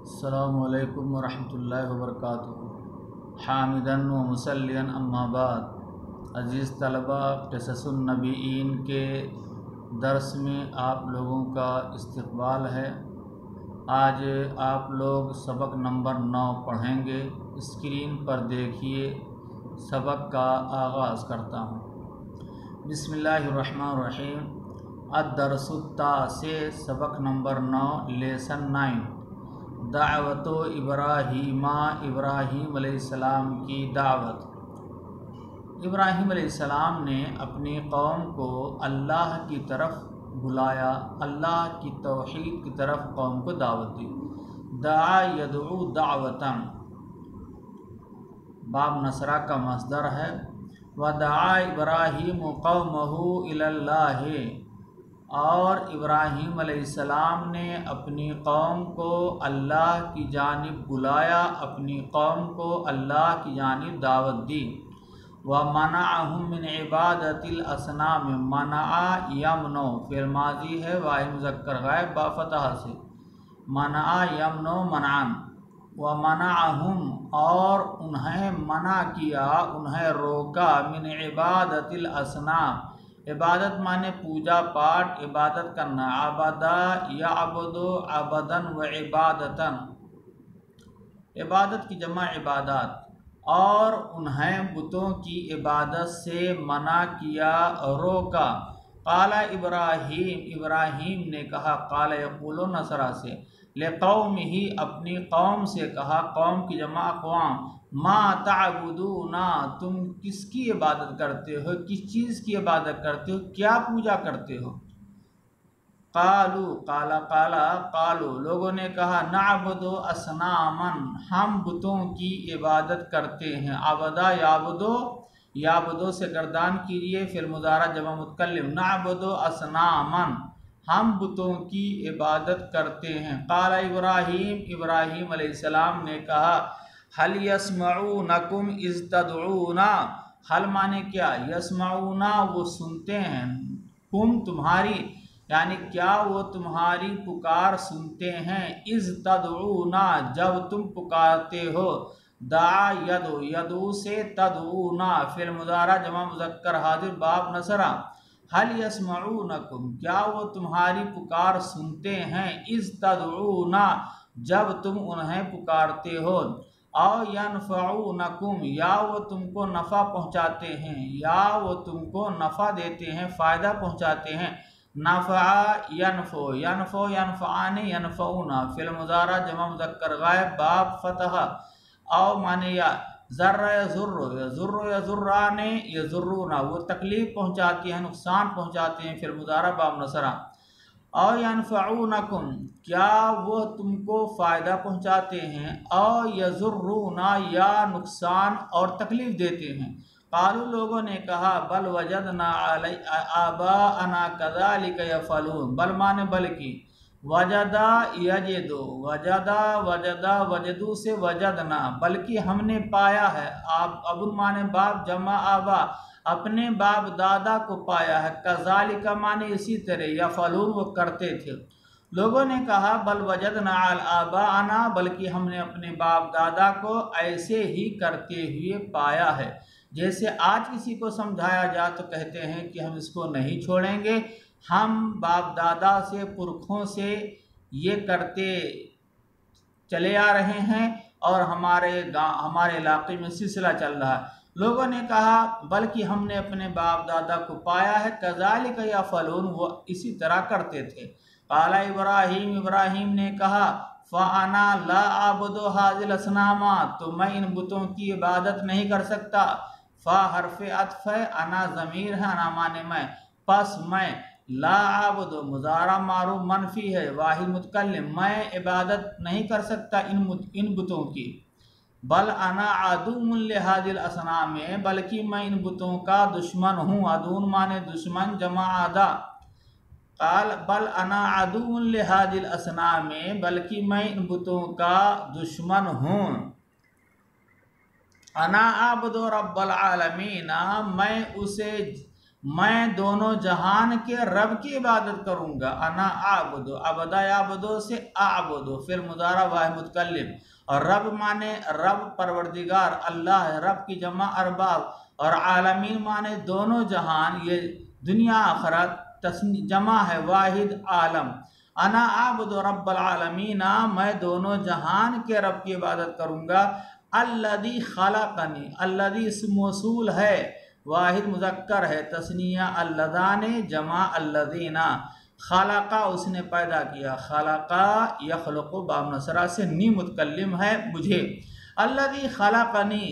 السلام علیکم ورحمۃ اللہ وبرکاتہ۔ حامدن و مسلین اما بعد، عزیز طلبہ، قصص النبیین کے درس میں آپ لوگوں کا استقبال ہے۔ آج آپ لوگ سبق نمبر 9 پڑھیں گے۔ اسکرین پر دیکھیے، سبق کا آغاز کرتا ہوں۔ بسم اللہ الرحمن الرحیم۔ الدرس التاسع، سبق نمبر 9، لیسن 9، دعوت ابراہیم، ابراہیم علیہ السلام کی دعوت۔ ابراہیم علیہ السلام نے اپنی قوم کو اللہ کی طرف بلایا، اللہ کی توحید کی طرف قوم کو دعوت دی۔ دعا یدعو دعوتاً، باب نصرہ کا مصدر ہے۔ ودعا ابراہیم قومہ الی اللہ، اور ابراہیم علیہ السلام نے اپنی قوم کو اللہ کی جانب بلایا، اپنی قوم کو اللہ کی جانب دعوت دی۔ وَمَنَعَهُم مِّنْ عِبَادَةِ الْأَصْنَامِ، منع یمنع فعل ماضی ہے، واحد مذکر غائب با فتح سے، منع یمنع منعن۔ وَمَنَعَهُم، اور انہیں منع کیا، انہیں روکا، من عبادت الاسنام، عبادت مانے پوجا پاٹ، عبادت کرنا، عبدا یعبد عبدن و عبادتن، عبادت کی جمع عبادات، اور انہیں بتوں کی عبادت سے منع کیا، روکا۔ قال ابراہیم، ابراہیم نے کہا، قال یقول نصرہ سے، لقومہ، اپنی قوم سے کہا، قوم کی جمع اقوام، ما تعبدون، تم کس کی عبادت کرتے ہو، کس چیز کی عبادت کرتے ہو، کیا پوجا کرتے ہو؟ قالوا، لوگوں نے کہا، نعبد اصناما، ہم بتوں کی عبادت کرتے ہیں۔ عبدا یعبدو، یعبدو سے گردان کیجئے، فعل مضارع جمع متکلم، نعبد اصناما، ہم بتوں کی عبادت کرتے ہیں۔ قال ابراہیم، ابراہیم علیہ السلام نے کہا، هل یسمعونکم اذ تدعون، حل مانے کیا، یسمعون وہ سنتے ہیں، کم تمہاری، یعنی کیا وہ تمہاری پکار سنتے ہیں، اذ تدعون جب تم پکارتے ہو، دعا یدعو، یدعو سے تدعون فعل مضارع جمع مذکر حاضر باب نصرہ، هل یسمعونکم کیا وہ تمہاری پکار سنتے ہیں، اذ تدعون جب تم انہیں پکارتے ہو، او ینفعونکم یا وہ تم کو نفع پہنچاتے ہیں، یا وہ تم کو نفع دیتے ہیں، فائدہ پہنچاتے ہیں۔ نفع ینفع، ینفع ینفعان ینفعون فعل مضارع جمع مذکر غائب باب فتح، او مانے یا، ضر یضر، یضر یضران یضرون وہ تکلیف پہنچاتی ہیں، نقصان پہنچاتے ہیں، فعل مضارع باب نصرہ۔ او ینفعونکم کیا وہ تم کو فائدہ پہنچاتے ہیں، او یضرون یا نقصان اور تکلیف دیتے ہیں۔ قالوا لوگوں نے کہا، بل وجدنا آباءنا کذلک یفعلون، بل مانے بلکہ، وجدا یجدو، وجدا وجدا وجدو سے وجدنا، بلکہ ہم نے پایا ہے، ابن مانے باپ جمع آبا، اپنے باپ دادا کو پایا ہے، کذالک مانے اسی طرح، یفعلون وہ کرتے تھے۔ لوگوں نے کہا، بل وجدنا آباءنا، بلکہ ہم نے اپنے باپ دادا کو ایسے ہی کرتے ہوئے پایا ہے۔ جیسے آج کسی کو سمجھایا جائے تو کہتے ہیں کہ ہم اس کو نہیں چھوڑیں گے، ہم باپ دادا سے پرکھوں سے یہ کرتے چلے آ رہے ہیں اور ہمارے علاقے میں سلسلہ چل رہا ہے۔ لوگوں نے کہا، بلکہ ہم نے اپنے باپ دادا کو پایا ہے، کذالک یفعلون وہ اسی طرح کرتے تھے۔ قال ابراہیم، ابراہیم نے کہا، فانا لا اعبد هذه الاصنام، تو میں ان بتوں کی عبادت نہیں کر سکتا۔ فا حرف عطف ہے، انا ضمیر ہے، انا مانے میں، پس میں، لا اعبد مضارع معروف منفی ہے، واحد متکلم، میں عبادت نہیں کر سکتا ان بتوں کی۔ بل انا عدو لهذه الاصنام، بلکہ میں ان بتوں کا دشمن ہوں، عدو مانے دشمن جمع عدا۔ قال بل انا عدو لهذه الاصنام، بلکہ میں ان بتوں کا دشمن ہوں۔ انا اعبد رب العالمین، میں اسے میں دونوں جہان کے رب کی عبادت کروں گا. انا اعبدو، عبدا یعبدو سے اعبدو فعل مضارع واحد متکلم، اور رب مانے رب پروردگار اللہ ہے، رب کی جمع ارباب، اور عالمین مانے دونوں جہان، یہ دنیا آخرت جمع ہے واحد عالم. انا اعبد رب العالمین، میں دونوں جہان کے رب کی عبادت کروں گا. الذی خلقنی، الذی اسم موصول ہے واحد مذکر ہے، تثنیہ اللذان جمع الذین، خلقہ اس نے پیدا کیا، خلقہ یخلق باب نصرہ سے نی متکلم ہے مجھے. الذی خلقنی،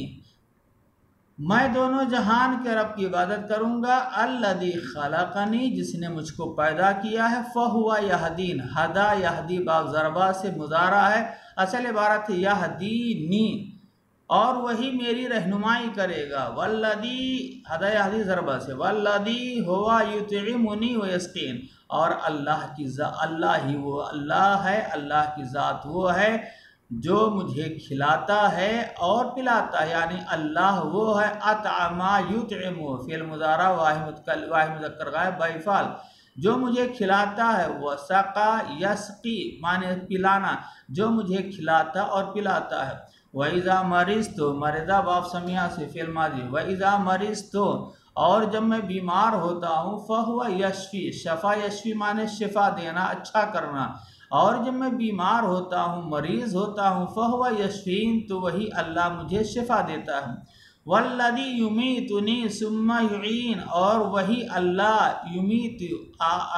میں دونوں جہان کے رب کی عبادت کروں گا. الذی خلقنی، جس نے مجھ کو پیدا کیا ہے. فہو یہدین، ہدا یہدی باب ضربہ سے مضارع ہے، اصل عبارت ہے یہدینی، اور وہی میری رہنمائی کرے گا. والذی ہدا یہدی ضربہ سے، والذی ہوا یطعمنی ویسقین، اور اللہ کی اللہ ہی وہ اللہ ہے، اللہ کی ذات وہ ہے جو مجھے کھلاتا ہے اور پلاتا ہے، یعنی اللہ وہ ہے. اطعم یطعم فعل مضارع واحد مذکر غائب بافعال، جو مجھے کھلاتا ہے. وسقا یسقی معنی پلانا، جو مجھے کھلاتا اور پلاتا ہے. وَإِذَا مَرِضْتُ، مرضہ باب سمیہ سے فعل ماضی. وَإِذَا مَرِضْتُ، اور جب میں بیمار ہوتا ہوں. فَهُوَ یشفی، شفا یشفی معنی شفا دینا، اچھا کرنا. اور جب میں بیمار ہوتا ہوں، مریض ہوتا ہوں. فَهُوَ یشفین، تو وہی اللہ مجھے شفا دیتا ہے. وَالَّذِي یُمِیتُنِی ثُمَّ یُحْیین، اور وہی اللہ یمیت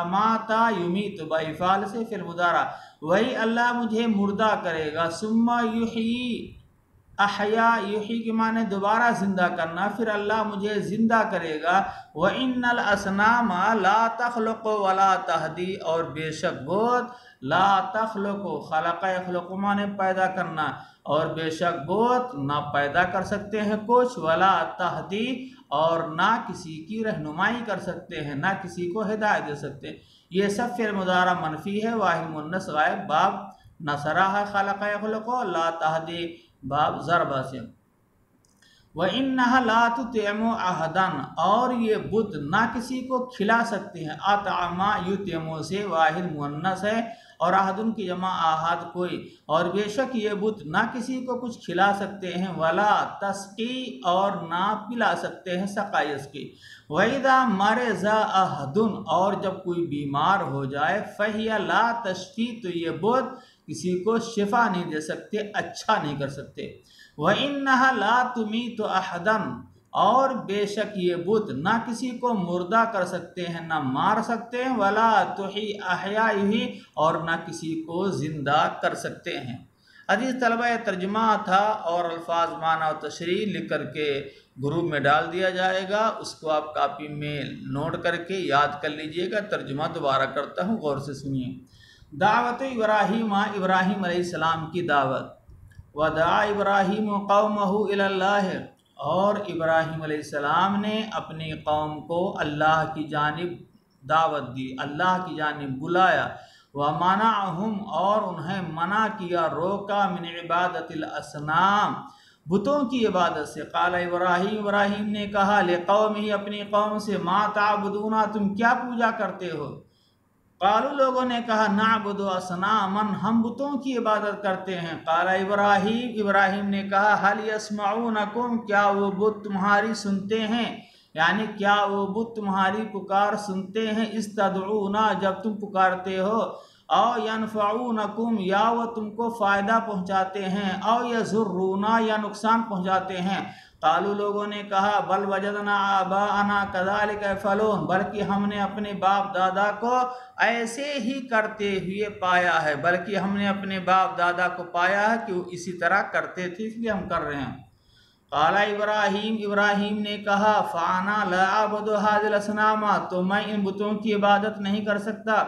اماتا یمیت بافعال سے فعل مضارع، وہی اللہ مجھے مردہ کرے گا. ثُمَّ یُحْیی، احیا یحیی کے معنی دوبارہ زندہ کرنا، پھر اللہ مجھے زندہ کرے گا. وَإِنَّ الْأَصْنَامَ لَا تَخْلُقُ وَلَا تَهْدِی، اور بے شک بت لا تخلق، خلق یخلق معنی پیدا کرنا، اور بے شک بت نہ پیدا کر سکتے ہیں کچھ، ولا تہدی، اور نہ کسی کی رہنمائی کر سکتے ہیں، نہ کسی کو ہدایت دے سکتے. یہ سب فعل مضارع منفی ہے واحد مؤنث غائب باب نصرہ ہے، خلق یخلق، لا تہدی باب ضربہ سے. وَإِنَّهَا لَا تُطْعِمُ أَحَدًا، اور یہ بت نہ کسی کو کھلا سکتے ہیں. اطعم یطعم سے واحد مؤنث ہے، اور احدن کی جمع احد کوئی، اور بے شک یہ بت نہ کسی کو کچھ کھلا سکتے ہیں. ولا تسقی، اور نہ پلا سکتے ہیں، سقا یسقی. وَإِذَا مَرِضَ أَحَدٌ، اور جب کوئی بیمار ہو جائے. فَهِيَ لَا تَشْفِی، تو یہ بت کسی کو شفا نہیں دے سکتے، اچھا نہیں کر سکتے. وَإِنَّهَا لَا تُمِیتُ أَحَدًا، اور بے شک یہ بت نہ کسی کو مردہ کر سکتے ہیں، نہ مار سکتے ہیں. وَلَا تُحْیِی أَحْیَائِهِ، اور نہ کسی کو زندہ کر سکتے ہیں. عزیز طلبہ، یہ ترجمہ تھا، اور الفاظ معنی و تشریح لکھ کر کے گروپ میں ڈال دیا جائے گا. اس کو آپ کاپی میں نوٹ کر کے یاد کر لیجئے گا. ترجمہ دوبارہ کرتا ہوں، غور سے سنیے. دعوت ابراہیم، ابراہیم علیہ السلام کی دعوت. ودعا ابراہیم قومہ الی اللہ، اور ابراہیم علیہ السلام نے اپنی قوم کو اللہ کی جانب دعوت دی، اللہ کی جانب بلایا. ومنعہم، اور انہیں منع کیا، روکا، من عبادت الاصنام، بتوں کی عبادت سے. قال ابراہیم، ابراہیم نے کہا، لقومہ، اپنی قوم سے، ما تعبدون، تم کیا پوجا کرتے ہو؟ قالوا، لوگوں نے کہا، نعبد اصناما، ہم بتوں کی عبادت کرتے ہیں. قال ابراہیم، ابراہیم نے کہا، هل يسمعونکم، کیا وہ بت تمہاری سنتے ہیں، یعنی کیا وہ بت تمہاری پکار سنتے ہیں. استدعونا، جب تم پکارتے ہو. او ینفعونکم، یا وہ تم کو فائدہ پہنچاتے ہیں. او یضرونا، یا نقصان پہنچاتے ہیں. قالوا، لوگوں نے کہا، بل وجدنا آباءنا کذالک یفعلون، بلکہ ہم نے اپنے باپ دادا کو ایسے ہی کرتے ہوئے پایا ہے، بلکہ ہم نے اپنے باپ دادا کو پایا ہے کہ وہ اسی طرح کرتے تھے، اس لیے ہم کر رہے ہیں. قال ابراہیم، ابراہیم نے کہا، فانا لا اعبد هذه الاصنام، تو میں ان بتوں کی عبادت نہیں کر سکتا.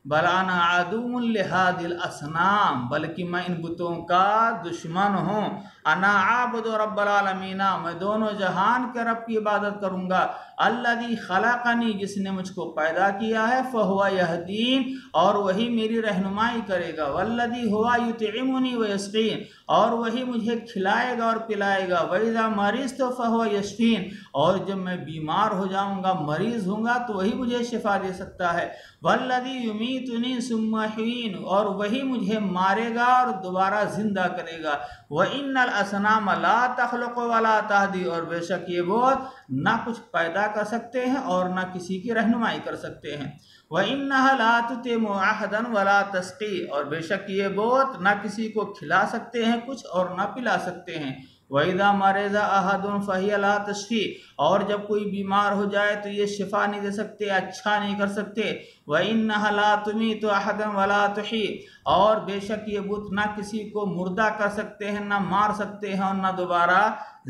بل انا عدو لهذه الاصنام، بلکہ میں ان بتوں کا دشمن ہوں. انا عابد رب العالمین، میں دونوں جہان کے رب کی عبادت کروں گا، الذی خلقنی، جس نے مجھ کو پیدا کیا ہے، فہو یہدین، اور وہی میری رہنمائی کرے گا، والذی ہوا یطعمنی ویسقین، اور وہی مجھے کھلائے گا اور پلائے گا، وَإِذَا مَرِضْتُ فَهُوَ یشفین، اور جب میں بیمار ہو جاؤں گا، مریض ہوں گا، تو وہی مجھے شفا دے سکتا ہے، وَالَّذِي يُمِيتُنِي ثُمَّ يُحْيِينِ، اور وہی مجھے مارے گا اور دوبارہ زندہ کرے گا، وَإِنَّ الْأَصْنَامَ لَا تَخْلُقُ وَلَا تَهْدِي، اور بے شک یہ بت نہ کچھ پیدا کر سکتے ہیں اور نہ کسی کی رہنمائی کر سکتے ہیں، وَإِنَّهَا لَا تُطْعِمُ أَحَدًا وَلَا تَسْقِي، اور بے شک یہ بت نہ کسی کو کھلا سکتے ہیں کچھ اور نہ پلا سکتے ہیں، وَإِذَا مَرِضَ أَحَدٌ فَهِيَ لَا تَشْفِي، اور جب کوئی بیمار ہو جائے تو یہ شفا نہیں دے سکتے، اچھا نہیں کر سکتے، وَإِنَّهَا لَا تُمِيتُ أَحَدًا وَلَا تُحْيِي، اور بے شک یہ بت نہ کسی کو مردہ کر سکتے ہیں، نہ مار سکتے ہیں اور نہ دوبارہ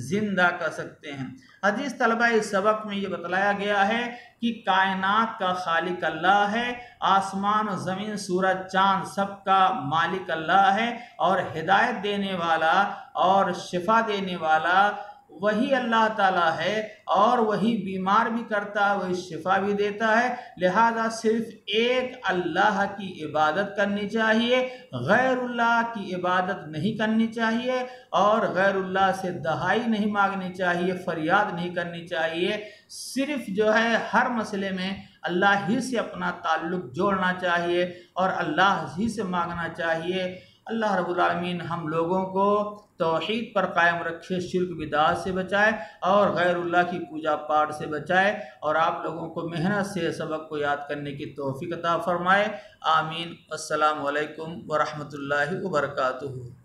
زندہ کر سکتے ہیں۔ حدیث طلبہ، اس سبق میں یہ بتلایا گیا ہے کہ کائنات کا خالق اللہ ہے، آسمان و زمین، سورج چاند سب کا مالک اللہ ہے، اور ہدایت دینے والا اور شفا دینے والا وہی اللہ تعالیٰ ہے، اور وہی بیمار بھی کرتا ہے، وہی شفا بھی دیتا ہے، لہذا صرف ایک اللہ کی عبادت کرنی چاہیے، غیر اللہ کی عبادت نہیں کرنی چاہیے، اور غیر اللہ سے دہائی نہیں مانگنی چاہیے، فریاد نہیں کرنی چاہیے، صرف جو ہے ہر مسئلے میں اللہ ہی سے اپنا تعلق جوڑنا چاہیے اور اللہ ہی سے مانگنا چاہیے۔ اللہ رب العالمین ہم لوگوں کو توحید پر قائم رکھے، شرک بدعات سے بچائے اور غیر اللہ کی پوجا پاٹ سے بچائے، اور آپ لوگوں کو محنت سے سبق کو یاد کرنے کی توفیق عطا فرمائے، آمین۔ السلام علیکم ورحمۃ اللہ وبرکاتہ۔